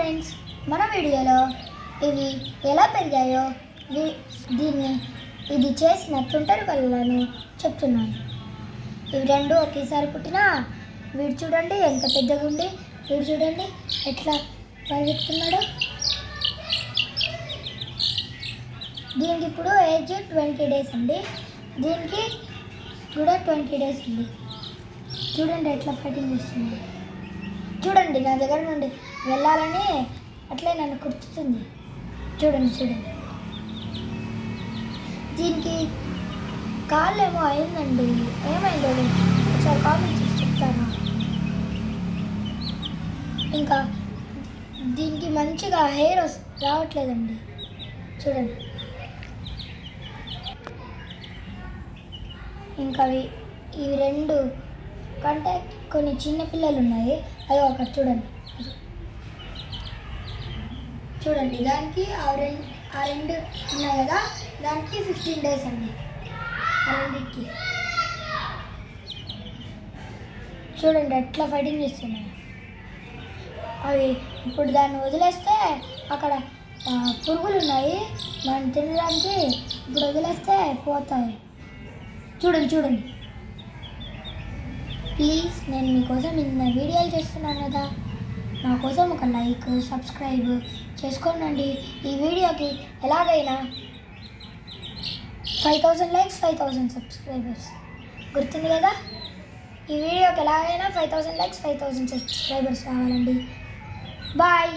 Friends, మన వీడియోలో ఇవి ఎలా పెరిగాయో ఇది చేసిన తుంటరి కళ్ళను చెప్తున్నాను. ఇవి రెండు ఒకేసారి పుట్టినా వీడు చూడండి ఎంత పెద్దగా ఉండి, వీడు చూడండి ఎట్లా పరిగెత్తున్నాడో. దీనికి ఇప్పుడు ఏజ్ 20 డేస్ అండి. దీనికి కూడా 20 డేస్ ఉంది. చూడండి ఎట్లా ఫైటింగ్ చేస్తుంది. చూడండి నా దగ్గర నుండి వెళ్ళాలని అట్లే నన్ను కుర్చుతుంది. చూడండి దీనికి కాళ్ళు ఏమో అయిందండి. ఏమైందో ఒకసారి కామెంట్ చేసి చెప్తారా? ఇంకా దీనికి మంచిగా హెయిర్ రావట్లేదండి. చూడండి ఇంకా ఇవి రెండు కంటే కొన్ని చిన్న పిల్లలు ఉన్నాయి. అది ఒకటి చూడండి దానికి ఆ రెండు ఉన్నాయి కదా, దానికి 15 డేస్ అండి. ఆ రెండింటికి చూడండి ఎట్లా ఫైటింగ్ చేస్తున్నాయి. అవి ఇప్పుడు దాన్ని వదిలేస్తే అక్కడ పురుగులు ఉన్నాయి, దాన్ని తినడానికి ఇప్పుడు వదిలేస్తే పోతాయి. చూడండి ప్లీజ్, నేను మీకోసం ఇన్న వీడియోలు చేస్తున్నాను కదా, నా కోసం ఒక లైక్ సబ్స్క్రైబ్ చేసుకోండి. ఈ వీడియోకి ఎలాగైనా 5000 లైక్స్ 5000 సబ్స్క్రైబర్స్ గుర్తుంది కదా. ఈ వీడియోకి ఎలాగైనా 5000 లైక్స్ 5000 సబ్స్క్రైబర్స్ కావాలండి. బాయ్.